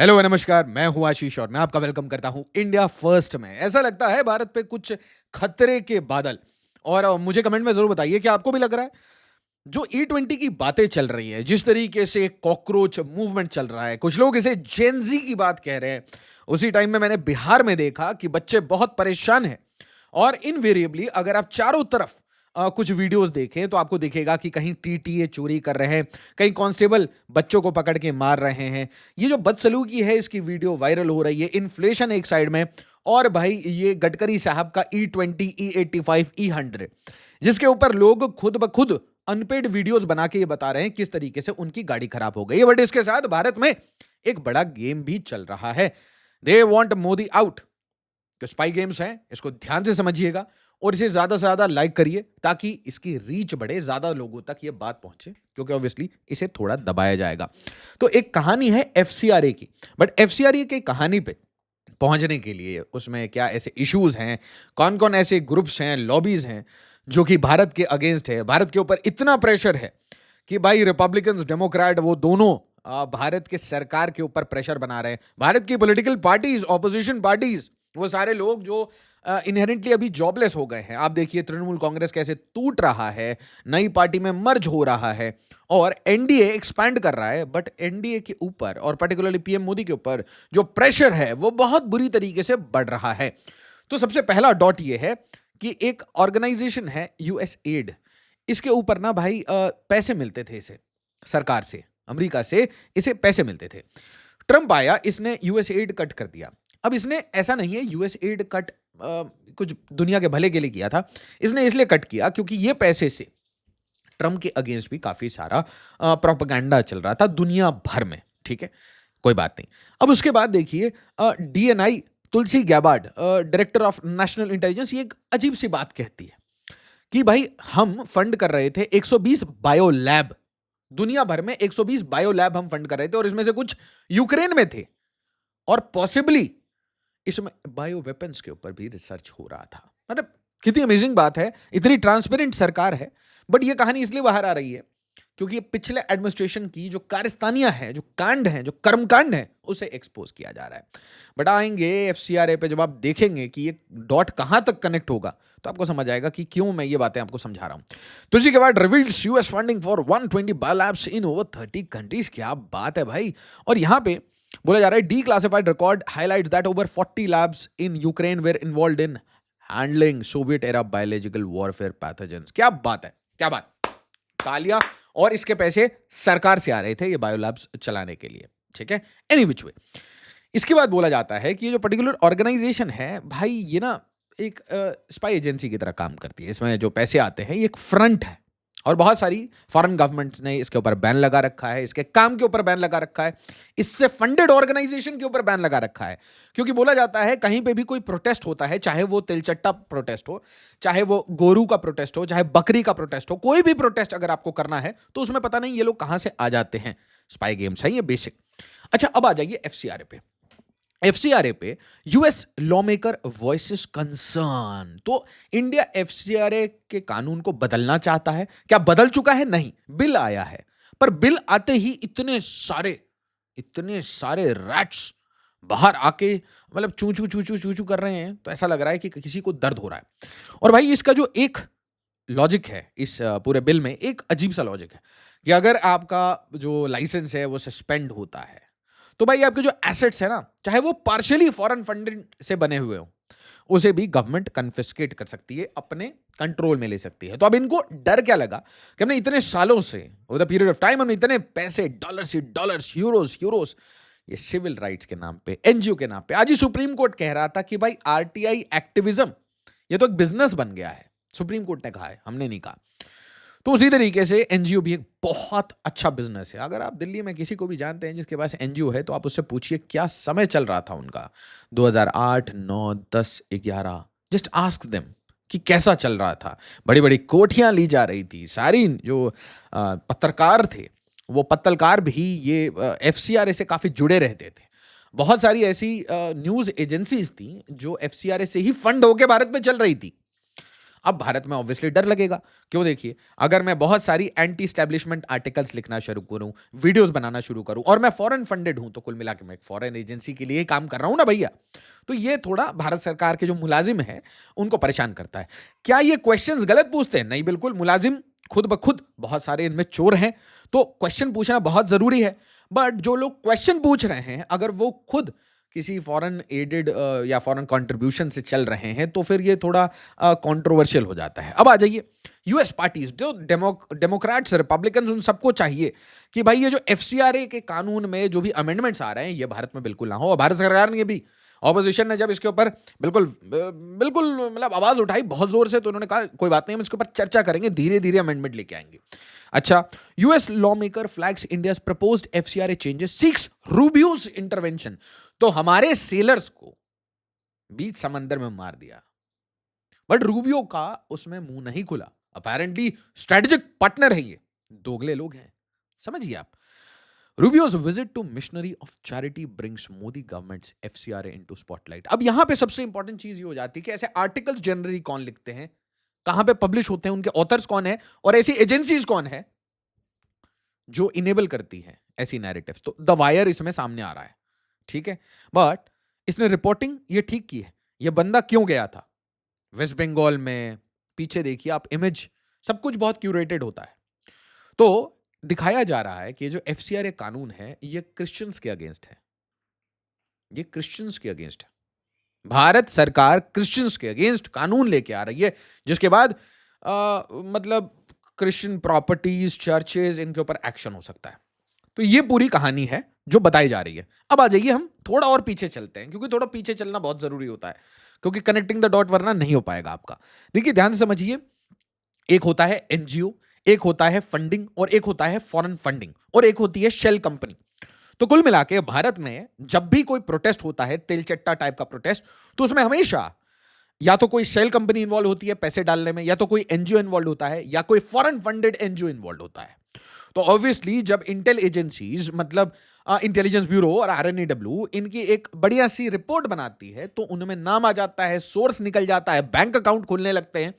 Hello नमस्कार, मैं हूं आशीष और मैं आपका वेलकम करता हूं इंडिया फर्स्ट में। ऐसा लगता है भारत पे कुछ खतरे के बादल। और मुझे कमेंट में जरूर बताइए कि आपको भी लग रहा है जो E20 की बातें चल रही है, जिस तरीके से कॉकरोच मूवमेंट चल रहा है, कुछ लोग इसे जेनजी की बात कह रहे हैं। उसी टाइम में मैंने बिहार में देखा कि बच्चे बहुत परेशान हैं। और इनवेरिएबली अगर आप चारों तरफ कुछ वीडियोस देखें तो आपको दिखेगा कि कहीं टीटीए चोरी कर रहे हैं, कहीं कांस्टेबल बच्चों को पकड़ के मार रहे हैं। ये जो बदसलूकी है इसकी वीडियो वायरल हो रही है, इन्फ्लेशन एक साइड में, और भाई ये गडकरी साहब का E20, E85, E100, जिसके ऊपर लोग खुद ब खुद अनपेड वीडियोस बना के ये बता रहे हैं किस तरीके से उनकी गाड़ी खराब हो गई है। बट इसके साथ भारत में एक बड़ा गेम भी चल रहा है। They want Modi out. जो स्पाई गेम्स हैं इसको ध्यान से समझिएगा और इसे ज्यादा से ज्यादा लाइक करिए ताकि इसकी रीच बढ़े, ज्यादा लोगों तक ये बात पहुंचे, क्योंकि ऑब्वियसली इसे थोड़ा दबाया जाएगा। तो एक कहानी है एफसीआरए की। बट एफसीआरए की कहानी पे पहुंचने के लिए उसमें क्या ऐसे इश्यूज हैं, कौन कौन ऐसे ग्रुप्स हैं, लॉबीज हैं जो कि भारत के अगेंस्ट है, भारत के ऊपर इतना प्रेशर है कि भाई रिपब्लिकन्स डेमोक्रेट वो दोनों भारत के सरकार के ऊपर प्रेशर बना रहे हैं। भारत की पॉलिटिकल पार्टीज, ऑपोजिशन पार्टीज, वो सारे लोग जो इनहेरेंटली अभी जॉबलेस हो गए हैं। आप देखिए तृणमूल कांग्रेस कैसे टूट रहा है, नई पार्टी में मर्ज हो रहा है और एनडीए एक्सपैंड कर रहा है। बट एनडीए के ऊपर और पर्टिकुलरली पीएम मोदी के ऊपर जो प्रेशर है वो बहुत बुरी तरीके से बढ़ रहा है। तो सबसे पहला डॉट ये है कि एक ऑर्गेनाइजेशन है यूएस एड, इसके ऊपर ना भाई पैसे मिलते थे इसे सरकार से, अमेरिका से इसे पैसे मिलते थे। ट्रंप आया, इसने यूएस एड कट कर दिया। अब इसने ऐसा नहीं है यूएस एड कट कुछ दुनिया के भले के लिए किया था, इसने इसलिए कट किया क्योंकि ये पैसे से ट्रंप के अगेंस्ट भी काफी सारा प्रोपेगेंडा चल रहा था दुनिया भर में। ठीक है, कोई बात नहीं। अब उसके बाद देखिए DNI Tulsi Gabbard, director of national intelligence, ये एक अजीब सी बात कहती है कि भाई हम फंड कर रहे थे 120 बायो लैब, दुनिया भर में 120 बायो लैब हम फंड कर रहे थे और इसमें से कुछ यूक्रेन में थे और पॉसिबली इसमें बायो वेपन्स के ऊपर भी रिसर्च हो रहा था। मतलब कितनी अमेजिंग बात है, इतनी ट्रांसपेरेंट सरकार है। बट ये कहानी इसलिए बाहर आ रही है क्योंकि पिछले एडमिनिस्ट्रेशन की जो कारस्तानियां हैं, जो कांड हैं, जो कर्मकांड हैं, उसे एक्सपोज किया जा रहा है। बट आएंगे एफसीआरए पे, जब आप देखेंगे कि ये डॉट कहां तक कनेक्ट होगा तो आपको समझ आएगा कि क्यों मैं ये बातें आपको समझा रहा हूं। तो इसी के बाद reveals US funding for 120 biolabs in over 30 countries. क्या बात है भाई। और यहां पे बोला जा रहा है declassified record highlights that over 40 labs in Ukraine were involved in handling Soviet era biological warfare pathogens. क्या बात है, क्या बात, तालियां। और इसके पैसे सरकार से आ रहे थे ये बायोलैब्स चलाने के लिए। ठीक है, एनी विच वे। इसके बाद बोला जाता है कि ये जो पर्टिकुलर ऑर्गेनाइजेशन है भाई, ये ना एक स्पाई एजेंसी की तरह काम करती है। इसमें जो पैसे आते हैं ये एक फ्रंट है और बहुत सारी फॉरेन गवर्नमेंट्स ने इसके ऊपर बैन लगा रखा है, इसके काम के ऊपर बैन लगा रखा है, इससे फंडेड ऑर्गेनाइजेशन के ऊपर बैन लगा रखा है। क्योंकि बोला जाता है कहीं पे भी कोई प्रोटेस्ट होता है, चाहे वो तिलचट्टा प्रोटेस्ट हो, चाहे वो गोरू का प्रोटेस्ट हो, चाहे बकरी का प्रोटेस्ट हो, कोई भी प्रोटेस्ट अगर आपको करना है तो उसमें पता नहीं ये लोग कहां से आ जाते हैं। स्पाई गेम्स है ये बेसिक। अच्छा, अब आ जाइए एफसीआरए पे। एफसीआरए पे US law maker voices concern. तो इंडिया एफसीआरए के कानून को बदलना चाहता है। क्या बदल चुका है? नहीं, बिल आया है। पर बिल आते ही इतने सारे रैट्स बाहर आके मतलब चू चू चू चू चू चू कर रहे हैं, तो ऐसा लग रहा है कि किसी को दर्द हो रहा है। और भाई इसका जो एक लॉजिक है इस पूरे बिल में, एक अजीब सा लॉजिक है कि अगर आपका जो लाइसेंस है वो सस्पेंड होता है तो भाई आपके जो एसेट्स है ना, चाहे वो पार्शियली फॉरेन फंडेड से बने हुए हो, उसे भी गवर्नमेंट कन्फिस्केट कर सकती है, अपने कंट्रोल में ले सकती है। तो अब इनको डर क्या लगा कि हमने इतने सालों से, over the period of time, हमने इतने पैसे, डॉलर्स ही डॉलर्स, यूरोस, ये सिविल राइट्स के नाम पे, एनजीओ के नाम पे, आज ही सुप्रीम कोर्ट कह रहा था कि भाई आरटीआई एक्टिविज्म ये तो एक बिजनेस बन गया है। सुप्रीम कोर्ट ने कहा है, हमने नहीं कहा। तो उसी तरीके से एनजीओ भी एक बहुत अच्छा बिजनेस है। अगर आप दिल्ली में किसी को भी जानते हैं जिसके पास एनजीओ है तो आप उससे पूछिए क्या समय चल रहा था उनका 2008, 9, 10, 11। जस्ट आस्क देम कि कैसा चल रहा था। बड़ी बड़ी कोठियां ली जा रही थी। सारी जो पत्रकार थे वो पत्रकार भी ये एफसीआरए से काफी जुड़े रहते थे। बहुत सारी ऐसी न्यूज एजेंसीज थी जो एफसीआरए से ही फंड होके भारत में चल रही थी। अब भारत में ऑब्वियसली डर लगेगा। क्यों? देखिए, अगर मैं बहुत सारी एंटी एस्टैब्लिशमेंट आर्टिकल्स लिखना शुरू करूं, वीडियोस बनाना शुरू करूं, और मैं फॉरेन फंडेड हूं, तो कुल मिला के मैं एक फॉरेन एजेंसी के लिए ही काम कर रहा हूं ना भैया। तो ये थोड़ा भारत सरकार के जो मुलाजिम हैं उनको परेशान करता है। क्या ये क्वेश्चंस गलत पूछते हैं? नहीं, बिल्कुल। मुलाजिम खुद ब खुद बहुत सारे इनमें चोर हैं, तो क्वेश्चन पूछना बहुत जरूरी है। बट जो लोग क्वेश्चन पूछ रहे हैं, अगर वो खुद किसी फॉरेन एडेड या फॉरेन कंट्रीब्यूशन से चल रहे हैं, तो फिर ये थोड़ा कंट्रोवर्शियल हो जाता है। अब आ जाइए यूएस पार्टीज, जो डेमोक्रेट्स, रिपब्लिकन, उन सबको चाहिए कि भाई ये जो एफसीआरए के कानून में जो भी अमेंडमेंट्स आ रहे हैं, ये भारत में बिल्कुल ना हो। और भारत सरकार ने भी, ऑपोजिशन ने जब इसके ऊपर बिल्कुल बिल्कुल मतलब आवाज उठाई बहुत जोर से, तो उन्होंने कहा कोई बात नहीं, हम इसके ऊपर चर्चा करेंगे, धीरे धीरे अमेंडमेंट लेके आएंगे। अच्छा, US law maker flags India's proposed FCRA changes, seeks Rubio's intervention. तो हमारे सेलर्स को बीच समंदर में मार दिया, बट रूबियो का उसमें मुंह नहीं खुला। अपेरेंटली स्ट्रेटेजिक पार्टनर है ये, दोगले लोग हैं, समझिए आप। रूबियो's visit to missionary of charity brings Modi governments FCRA into spotlight। अब यहां पे सबसे इंपॉर्टेंट चीज ये हो जाती है कि ऐसे आर्टिकल्स जनरली कौन लिखते हैं, कहां पे पब्लिश होते हैं, उनके ऑथर्स कौन है, और ऐसी एजेंसीज कौन है जो इनेबल करती है ऐसी नैरेटिव्स। तो द वायर इसमें सामने आ रहा है, ठीक है। बट इसने रिपोर्टिंग ये ठीक की है। ये बंदा क्यों गया था वेस्ट बंगाल में? पीछे देखिए आप इमेज, सब कुछ बहुत क्यूरेटेड होता है। तो दिखाया जा रहा है कि जो एफसीआरए कानून है, ये क्रिश्चियंस के अगेंस्ट है। ये क्रिश्चियंस के अगेंस्ट है। भारत सरकार क्रिश्चियंस के अगेंस्ट कानून लेके आ रही है, जिसके बाद मतलब क्रिश्चियन प्रॉपर्टीज, चर्चेज, इनके ऊपर एक्शन हो सकता है। तो ये पूरी कहानी है जो बताई जा रही है। अब आ जाइए हम थोड़ा और पीछे चलते हैं, क्योंकि थोड़ा पीछे चलना बहुत जरूरी होता है, क्योंकि कनेक्टिंग द डॉट वरना नहीं हो पाएगा आपका। देखिए ध्यान से समझिए, एक होता है एनजीओ, एक होता है फंडिंग, और एक होता है फॉरेन फंडिंग, और एक होती है शेल कंपनी। तो कुल मिला के भारत में जब भी कोई प्रोटेस्ट होता है, तेलचट्टा टाइप का प्रोटेस्ट, तो उसमें हमेशा या तो कोई शेल कंपनी इन्वॉल्व होती है पैसे डालने में, या तो कोई एनजीओ इन्वॉल्व होता है, या कोई फॉरेन फंडेड एनजीओ इन्वॉल्व होता है। तो ऑब्वियसली जब इंटेल एजेंसीज, मतलब इंटेलिजेंस ब्यूरो और आरएनएडब्ल्यू, इनकी एक बढ़िया सी रिपोर्ट बनाती है, तो उनमें नाम आ जाता है, सोर्स निकल जाता है, बैंक अकाउंट खुलने लगते हैं।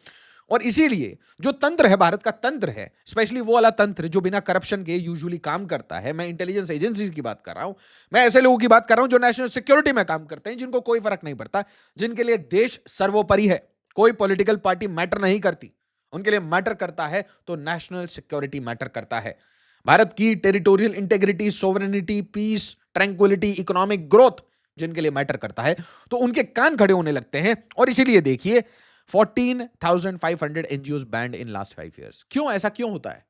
और इसीलिए जो तंत्र है, भारत का तंत्र है, स्पेशली वो वाला तंत्र जो बिना करप्शन के यूजुअली काम करता है, मैं इंटेलिजेंस एजेंसीज की बात कर रहा हूं, मैं ऐसे लोगों की बात कर रहा हूं जो नेशनल सिक्योरिटी में काम करते हैं, जिनको कोई फर्क नहीं पड़ता, जिनके लिए देश सर्वोपरि है, कोई पॉलिटिकल पार्टी मैटर नहीं करती, उनके लिए मैटर करता है तो नेशनल सिक्योरिटी मैटर करता है। भारत की territorial integrity, sovereignty, peace, tranquillity, economic growth जिनके लिए मैटर करता है, तो उनके कान खड़े होने लगते हैं। और इसीलिए देखिए 14,500 NGOs band in last 5 years। क्यों ऐसा क्यों होता है?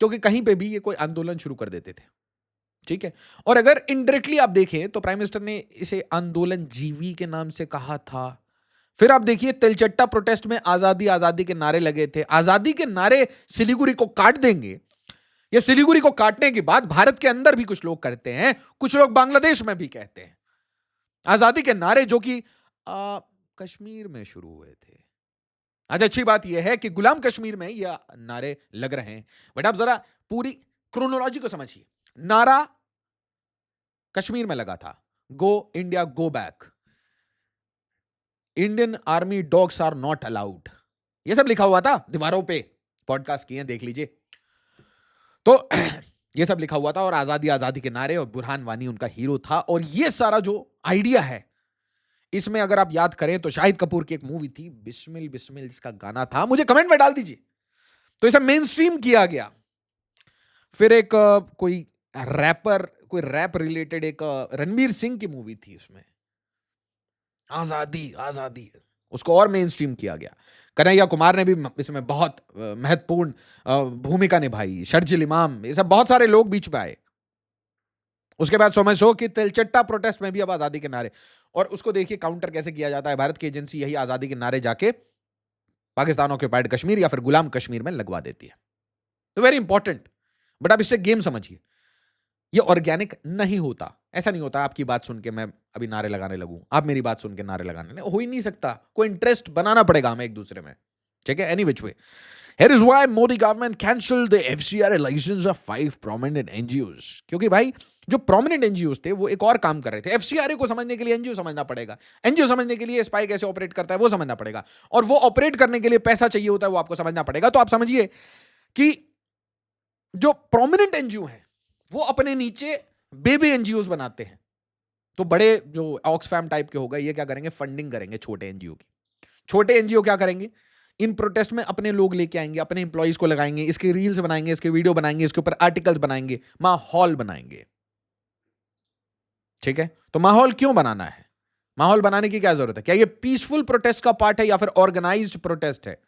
क्योंकि कहीं पे भी ये कोई आंदोलन शुरू कर देते थे, ठीक है। और अगर इनडायरेक्टली आप देखें तो प्राइम मिनिस्टर ने इसे आंदोलन जीवी के नाम से कहा था। फिर आप देखिए तेलचट्टा प्रोटेस्ट में आजादी आजादी के नारे लगे थे। आजादी के नारे सिलीगुड़ी को काट देंगे, या सिलीगुड़ी को काटने के बाद भारत के अंदर भी कुछ लोग करते हैं, कुछ लोग बांग्लादेश में भी कहते हैं। आजादी के नारे जो कि कश्मीर में शुरू हुए थे। आज अच्छी बात यह है कि गुलाम कश्मीर में यह नारे लग रहे हैं, बट आप जरा पूरी क्रोनोलॉजी को समझिए। नारा कश्मीर में लगा था, go India go back, Indian army dogs are not allowed, यह सब लिखा हुआ था दीवारों पे। पॉडकास्ट किए, देख लीजिए। तो यह सब लिखा हुआ था, और आजादी आजादी के नारे, और बुरहान वानी उनका हीरो था। और यह सारा जो आइडिया है, इसमें अगर आप याद करें तो शाहिद कपूर की एक मूवी थी बिस्मिल बिस्मिल, जिसका गाना था, मुझे कमेंट में डाल दीजिए। तो इसे मेन स्ट्रीम किया गया। फिर एक कोई रैपर, कोई रैप रिलेटेड एक रणवीर सिंह की मूवी थी, उसमें आजादी आजादी, उसको और मेन स्ट्रीम किया गया। कन्हैया कुमार ने भी इसमें बहुत महत्वपूर्ण भूमिका निभाई, शर्जिल इमाम, ये सब बहुत सारे लोग बीच में आए। उसके बाद समझो कि तेलचट्टा प्रोटेस्ट में भी अब आजादी के नारे, और उसको देखिए काउंटर कैसे किया जाता है। भारत की एजेंसी यही आजादी के नारे जाके पाकिस्तान ऑक्युपाइड कश्मीर या फिर गुलाम कश्मीर में लगवा देती है। तो वेरी इंपॉर्टेंट। बट आप इससे गेम समझिए, ये ऑर्गेनिक नहीं होता। ऐसा नहीं होता आपकी बात सुन के मैं अभी नारे लगाने लगूं, आप मेरी बात सुन के नारे लगाने, हो ही नहीं सकता। कोई इंटरेस्ट बनाना पड़ेगा हमें एक दूसरे में, ठीक है। Any which way, here is why Modi government cancelled the FCRA license of 5 prominent NGOs। क्योंकि भाई जो प्रोमिनेंट एनजीओ थे वो एक और काम कर रहे थे। एफसीआरए को समझने के लिए एनजीओ समझना पड़ेगा, एनजीओ समझने के लिए स्पाई कैसे ऑपरेट करता है वो समझना पड़ेगा, और वो ऑपरेट करने के लिए पैसा चाहिए होता है वो आपको समझना पड़ेगा। तो आप समझिए कि जो प्रोमिनेंट एनजीओ हैं वो अपने नीचे बेबी एनजीओ बनाते हैं। तो बड़े जो ऑक्सफैम टाइप के होगा ये क्या करेंगे, फंडिंग करेंगे छोटे एनजीओ की। छोटे एनजीओ क्या करेंगे, इन प्रोटेस्ट में अपने लोग लेके आएंगे, अपने इंप्लॉइज को लगाएंगे, इसके रील्स बनाएंगे, इसके वीडियो बनाएंगे, इसके ऊपर आर्टिकल्स बनाएंगे, माहौल बनाएंगे। ठीक है, तो माहौल क्यों बनाना है, माहौल बनाने की क्या जरूरत है? क्या ये पीसफुल प्रोटेस्ट का पार्ट है या फिर ऑर्गेनाइज्ड प्रोटेस्ट है?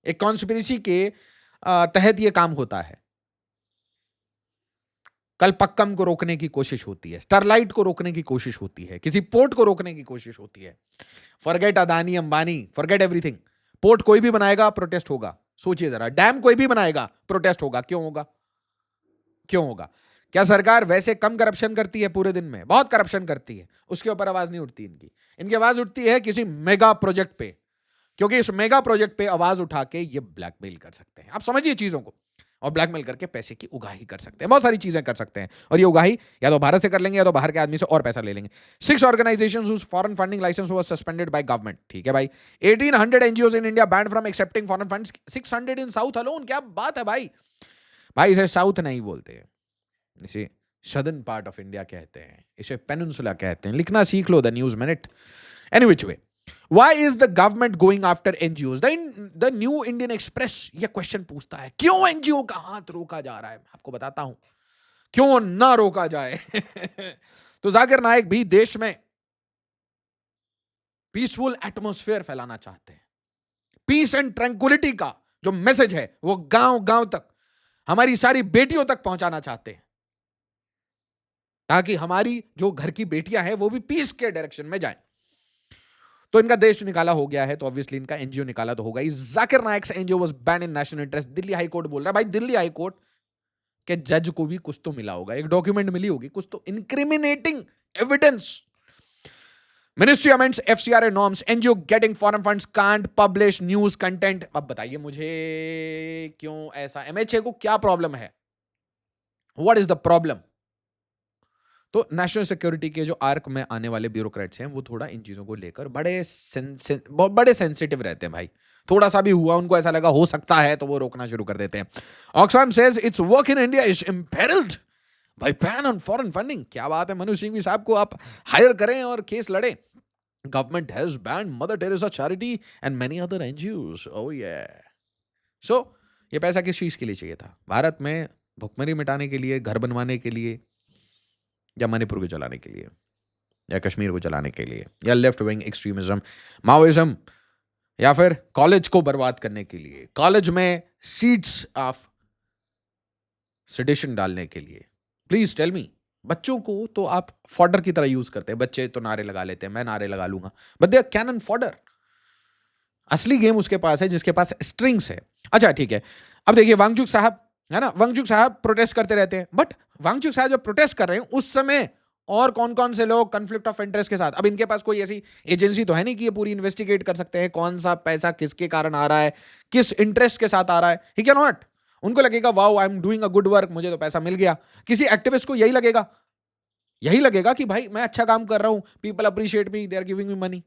एक कॉन्स्पिरेसी के तहत ये काम होता है। कल पक्कम को रोकने की कोशिश होती है, स्टरलाइट को रोकने की कोशिश होती है, किसी पोर्ट को रोकने की कोशिश होती है। Forget Adani Ambani, forget everything. Port कोई भी बनाएगा प्रोटेस्ट होगा। सोचिए जरा, डैम कोई भी बनाएगा प्रोटेस्ट होगा। क्यों होगा? क्यों होगा? क्या सरकार वैसे कम करप्शन करती है पूरे दिन में? बहुत करप्शन करती है, उसके ऊपर आवाज नहीं उठती इनकी। इनकी आवाज उठती है किसी मेगा प्रोजेक्ट पे, क्योंकि इस मेगा प्रोजेक्ट पे आवाज उठा के ये ब्लैकमेल कर सकते हैं। आप समझिए चीजों को, और ब्लैकमेल करके पैसे की उगाही कर सकते हैं, बहुत सारी चीजें कर सकते हैं। और ये उगाही या तो भारत से कर लेंगे या तो बाहर के आदमी से और पैसा ले लेंगे। 6 organisations whose foreign funding license was suspended by government। ठीक है भाई। 1800 NGO in India banned from accepting foreign funds। 600 in south alone. क्या बात है भाई। भाई इसे साउथ नहीं बोलते, इसे सदर्न पार्ट ऑफ इंडिया कहते हैं, इसे पेनिनसुला कहते हैं। लिखना सीख लो, the News Minute. Any which way, why is the government going after NGOs? The New Indian Express ये क्वेश्चन पूछता है, क्यों एनजीओ का हाथ रोका जा रहा है? मैं आपको बताता हूं क्यों ना रोका जाए। तो जाकिर नाइक भी देश में पीसफुल एटमॉस्फेयर फैलाना चाहते हैं। पीस एंड ट्रैंक्विलिटी का जो मैसेज है वो गांव गांव तक, हमारी सारी बेटियों तक पहुंचाना चाहते हैं, ताकि हमारी जो घर की बेटियां हैं वो भी पीस के डायरेक्शन में जाएं। तो इनका देश निकाला हो गया है, तो ऑब्वियसली इनका एनजीओ निकाला तो होगा ही। Zakir Naik NGO was ban in national interest. Delhi high court बोल रहा है। भाई दिल्ली हाई कोर्ट के जज को भी कुछ तो मिला होगा, एक डॉक्यूमेंट मिली होगी, कुछ तो incriminating evidence. Ministry amends FCRA norms, NGO getting foreign funds can't publish news content. अब बताइए मुझे क्यों ऐसा, एमएचए को क्या प्रॉब्लम है? What is the problem? तो नेशनल सिक्योरिटी के जो आर्क में आने वाले ब्यूरोक्रेट्स हैं वो थोड़ा इन चीजों को लेकर बड़े सेंसिटिव रहते हैं भाई। थोड़ा सा भी हुआ उनको ऐसा लगा हो सकता है तो वो रोकना शुरू कर देते हैं। Oxfam says it's work in India is imperilled by ban on foreign funding. क्या बात है, मनु सिंघवी साहब को आप हायर करें और केस लड़े। Government has banned Mother Teresa charity and many other NGOs. Oh yeah. So ये पैसा किस चीज के लिए चाहिए था? भारत में भुखमरी मिटाने के लिए, घर बनवाने के लिए, या मणिपुर को चलाने के लिए, या कश्मीर को चलाने के लिए, या लेफ्ट विंग एक्सट्रीमिज्म, माओइज्म, या फिर कॉलेज को बर्बाद करने के लिए, कॉलेज में सीड्स ऑफ सेडिशन डालने के लिए? Please tell me. बच्चों को तो आप फॉडर की तरह यूज करते हैं। बच्चे तो नारे लगा लेते हैं, मैं नारे लगा लूंगा, but they are cannon fodder. असली गेम उसके पास है जिसके पास स्ट्रिंग्स है। अच्छा ठीक है, अब देखिए वांगचुक साहब है ना, वांगचुक साहब प्रोटेस्ट करते रहते हैं, बट वांगचुक साहब जब प्रोटेस्ट कर रहे हैं उस समय और कौन कौन से लोग कॉन्फ्लिक्ट ऑफ इंटरेस्ट के साथ? अब इनके पास कोई ऐसी एजेंसी तो है नहीं कि ये पूरी इन्वेस्टिगेट कर सकते हैं कौन सा पैसा किसके कारण आ रहा है, किस इंटरेस्ट के साथ आ रहा है। He can not. उनको लगेगा wow I am doing a good work, मुझे तो पैसा मिल गया। किसी एक्टिविस्ट को यही लगेगा कि भाई मैं अच्छा काम कर रहा हूं, people appreciate me, they are giving me money.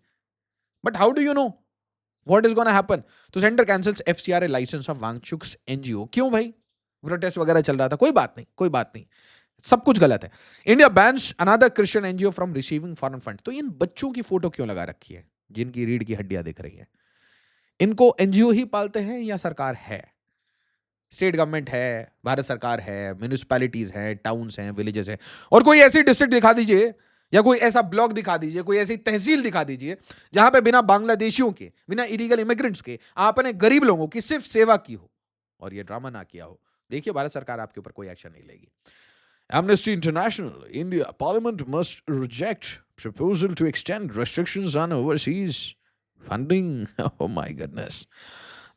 But how do you know what is gonna happen? तो centre cancels FCRA licence of Wangchuk's NGO. क्यों भाई? प्रोटेस्ट वगैरह चल रहा था, कोई बात नहीं, सब कुछ गलत है। India bans another Christian NGO from receiving foreign fund. तो इन बच्चों की फोटो क्यों लगा रखी है जिनकी रीढ़ की हड्डियां दिख रही है? इनको एनजीओ ही पालते हैं या सरकार है? स्टेट गवर्नमेंट है, भारत सरकार है, म्यूनिसिपैलिटीज हैं, टाउन्स हैं, विलेजेस हैं। और कोई ऐसी डिस्ट्रिक्ट दिखा दीजिए, या कोई ऐसा ब्लॉक दिखा दीजिए, कोई ऐसी तहसील दिखा दीजिए जहां पे बिना बांग्लादेशियों के, बिना इलीगल इमिग्रेंट्स के आपने गरीब लोगों की सिर्फ सेवा की हो और ये ड्रामा ना किया हो। देखिए भारत सरकार आपके ऊपर कोई एक्शन नहीं लेगी। Amnesty International, India Parliament must reject proposal to extend restrictions on overseas funding. Oh my goodness.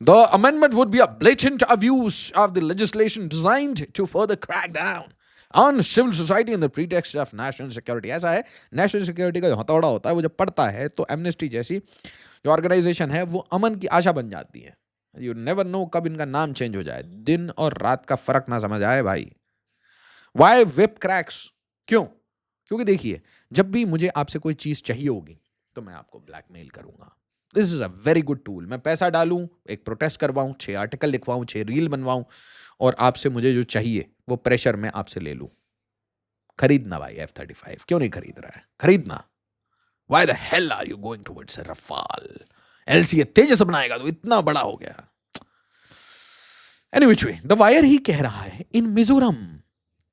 The amendment would be a blatant abuse of the legislation designed to further crack down on civil society in the pretext of national security. ऐसा है, national security का जो हथौड़ा होता है वो जब पड़ता है तो एमनेस्टी जैसी जो ऑर्गेनाइजेशन है वो अमन की आशा बन जाती है। यू नेवर नो कब इनका नाम चेंज हो जाए, दिन और रात का फर्क ना समझ आए भाई। Why whip cracks? क्यों? क्योंकि देखिए, जब भी मुझे आपसे कोई चीज़ चाहिए होगी, तो मैं आपको ब्लैकमेल करूँगा। This is a very good tool. मैं पैसा डालूँ, एक प्रोटेस्ट करवाऊँ, 6 आर्टिकल लिखवाऊँ, 6 रील बनवाऊँ और आपसे मुझे जो चाहिए, वो प्रेशर मैं आपसे ले लूँ। खरीदना भाई F-35 क्यों नहीं खरीद रहा है? खरीदना। Why the hell are you going towards Rafale? LCA Tejas बनाएगा तो इतना बड़ा हो गया। Any which way, the Wire ही कह रहा है, इन Mizoram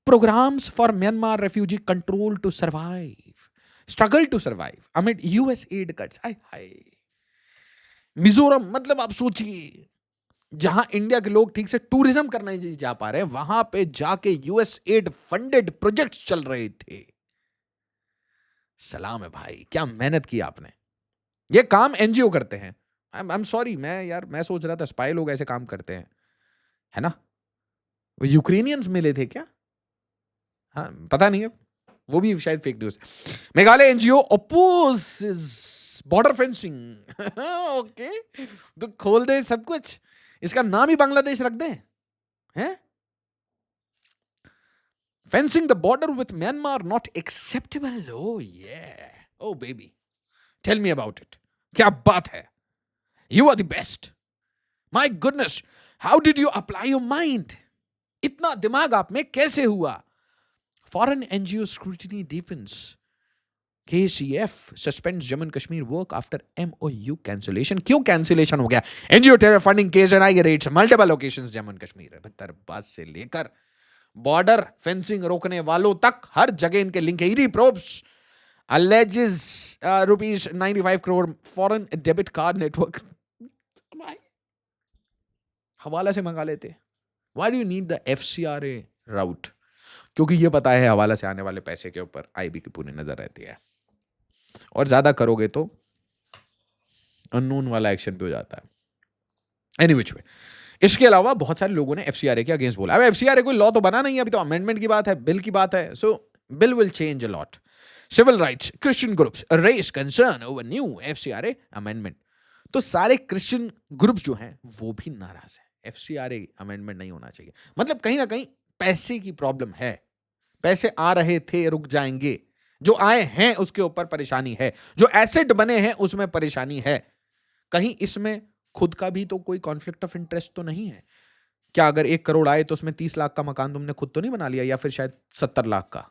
programs for Myanmar refugee control to survive, struggle to survive amid US aid cuts. हाय हाय, मिजोरम मतलब आप सोचिए, जहां इंडिया के लोग ठीक से टूरिज्म करने नहीं जा पा रहे, वहां पे जाके यूएस एड फंडेड प्रोजेक्ट्स चल रहे थे। सलाम है भाई, क्या मेहनत की आपने। ये काम एनजीओ करते हैं। आई एम सॉरी, मैं सोच रहा था स्पाई लोग ऐसे काम करते हैं, है ना? वो यूक्रेनियंस मिले थे क्या? हाँ, पता नहीं है, वो भी शायद fake news. Meghalaya NGO opposes border fencing. Okay, तो खोल दे सब कुछ, इसका नाम ही बांग्लादेश रख दे, हैं? Fencing the border with Myanmar not acceptable. Oh yeah, oh baby, tell me about it. क्या बात है, you are the best. My goodness, how did you apply your mind? इतना दिमाग आप में कैसे हुआ? Foreign NGO scrutiny deepens. KCF suspends Jammu and Kashmir work after MOU cancellation. क्यों cancellation हो गया? NGO terror funding case and I rates multiple locations Jammu and Kashmir. बदतरबाज से लेकर बॉर्डर फेंसिंग रोकने वालों तक हर जगह इनके लिंक है। ED probes alleges rupees 95 crore foreign debit card network. हवाला से मंगा लेते। Why do you need the FCRA route? क्योंकि ये पता है हवाला से आने वाले पैसे के ऊपर आईबी की पूरी नजर रहती है, और ज्यादा करोगे तो अननोन वाला एक्शन पे हो जाता है। एनी विच वे, इसके अलावा बहुत सारे लोगों ने एफसीआरए के अगेंस्ट बोला। अब एफसीआरए कोई लॉ तो बना नहीं है, अभी तो अमेंडमेंट की बात है, बिल की बात है। So bill will change a lot. Civil rights Christian groups raise concern over new FCRA amendment. तो सारे क्रिश्चियन ग्रुप्स जो हैं वो भी नाराज हैं, एफसीआरए अमेंडमेंट नहीं होना चाहिए। मतलब कहीं ना कहीं पैसे की प्रॉब्लम है, पैसे आ रहे थे रुक जाएंगे, जो आए हैं उसके ऊपर परेशानी है, जो एसेट बने हैं उसमें परेशानी है। कहीं इसमें खुद का भी तो कोई कॉन्फ्लिक्ट ऑफ इंटरेस्ट तो नहीं है क्या? अगर 1 करोड़ आए तो उसमें 30 लाख का मकान तुमने खुद तो नहीं बना लिया, या फिर शायद 70 लाख का।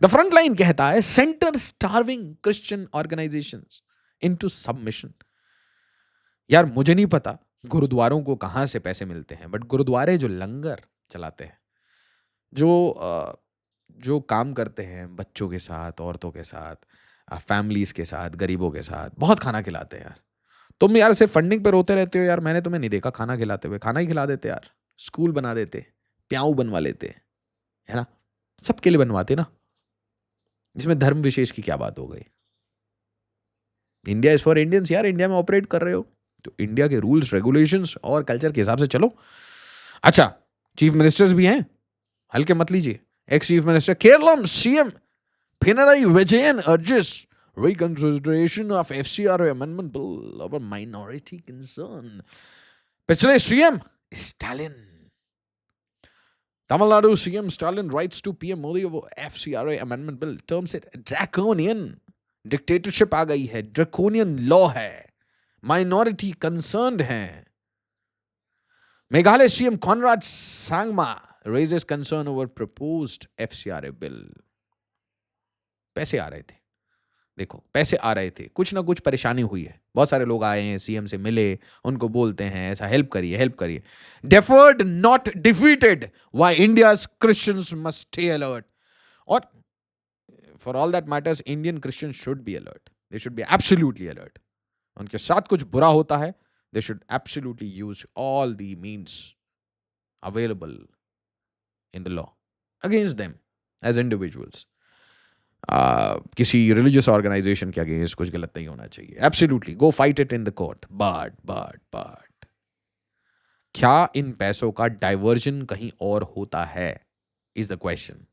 द फ्रंट लाइन कहता है, centre starving Christian organisations into submission. यार मुझे नहीं पता गुरुद्वारों को कहां से पैसे मिलते हैं, बट गुरुद्वारे जो लंगर चलाते हैं, जो काम करते हैं बच्चों के साथ, औरतों के साथ, फैमिलीज के साथ, गरीबों के साथ, बहुत खाना खिलाते हैं यार। तुम यार सिर्फ फंडिंग पे रोते रहते हो यार, मैंने तुम्हें नहीं देखा खाना खिलाते हुए। खाना ही खिला देते यार, स्कूल बना देते, प्याऊ बनवा लेते, है ना? सबके लिए बनवाते ना, इसमें धर्म विशेष की क्या बात हो गई? इंडिया इज फॉर इंडियंस यार, इंडिया में ऑपरेट कर रहे हो तो इंडिया के रूल्स रेगुलेशंस और कल्चर के हिसाब से चलो। अच्छा, चीफ मिनिस्टर्स भी हैं, हल्के मत लीजिए। Ex chief minister Keralam CM Pinarayi Vijayan urges reconsideration of FCRA amendment bill over minority concern. पिछले CM Stalin, Tamil Nadu CM Stalin writes to PM Modi over FCRA amendment bill, terms it draconian. Dictatorship आ गई है, ड्रैकोनियन लॉ है, माइनॉरिटी कंसर्न्ड है। Meghalaya CM Conrad Sangma raises concern over proposed FCRA bill. पैसे आ रहे थे, देखो पैसे आ रहे थे, कुछ ना कुछ परेशानी हुई है, बहुत सारे लोग आए हैं, सीएम से मिले, उनको बोलते हैं ऐसा हेल्प करिए हेल्प करिए। Deferred not defeated, why India's Christians must stay alert. और for all that matters Indian Christians should be alert, they should be absolutely alert. उनके साथ कुछ बुरा होता है, they should absolutely use all the means available in the law against them as individuals. किसी religious organisation के against कुछ गलत नहीं होना चाहिए, absolutely go fight it in the court. But क्या इन पैसों का डाइवर्जन कहीं और होता है, is the question.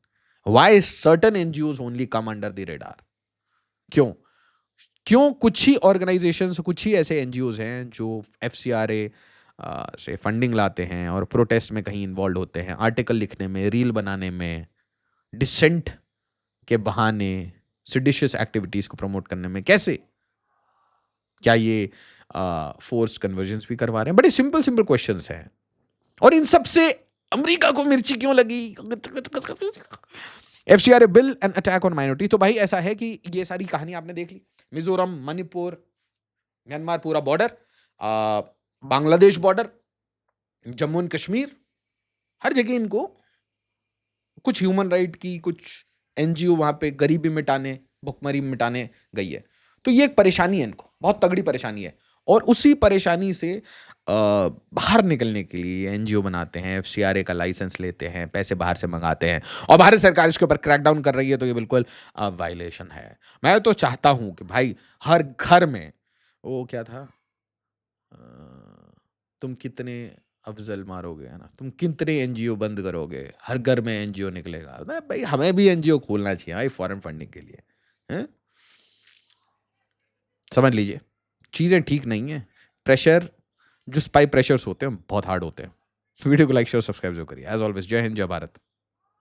Why certain NGOs only come under the radar? क्यों कुछ ही ऑर्गेनाइजेशंस, कुछ ही ऐसे एनजीओज हैं जो एफसीआरए से फंडिंग लाते हैं और प्रोटेस्ट में कहीं इन्वॉल्व होते हैं, आर्टिकल लिखने में, रील बनाने में, डिसेंट के बहाने सिडिशियस एक्टिविटीज़ को प्रमोट करने में, कैसे? क्या ये फोर्स्ड कन्वर्जन्स भी करवा रहे हैं? बड़े सिंपल सिंपल क्वेश्चंस हैं। और इन सब से अमेरिका को मिर्ची क्यों लगी? FCRA bill and attack on minority. तो भाई ऐसा है कि ये सारी कहानी आपने देख ली, मिजोरम, मणिपुर, म्यांमार पूरा border, Bangladesh border, Jammu and Kashmir, हर जगह इनको कुछ ह्यूमन राइट की, कुछ एनजीओ वहां पे गरीबी मिटाने, भुखमरी मिटाने गई है। तो ये एक परेशानी है, इनको बहुत तगड़ी परेशानी है। और उसी परेशानी से बाहर निकलने के लिए एनजीओ बनाते हैं, एफसीआरए का लाइसेंस लेते हैं, पैसे बाहर से मंगाते हैं, और भारत सरकार इसके ऊपर क्रैकडाउन कर रही है। तो ये बिल्कुल वायलेशन है। मैं तो चाहता हूं कि भाई हर घर में, वो क्या था, तुम कितने अफजल मारोगे, है ना, तुम कितने एनजीओ बंद करोगे, हर घर में एनजीओ निकलेगा। भाई हमें भी एनजीओ खोलना चाहिए भाई, फॉरेन फंडिंग के लिए, हैं? समझ लीजिए, चीज़ें ठीक नहीं है। प्रेशर, जो स्पाई प्रेशर्स होते हैं बहुत हार्ड होते हैं। वीडियो को लाइक शेयर सब्सक्राइब जरूर करिए। एज ऑलवेज, जय हिंद, जय भारत।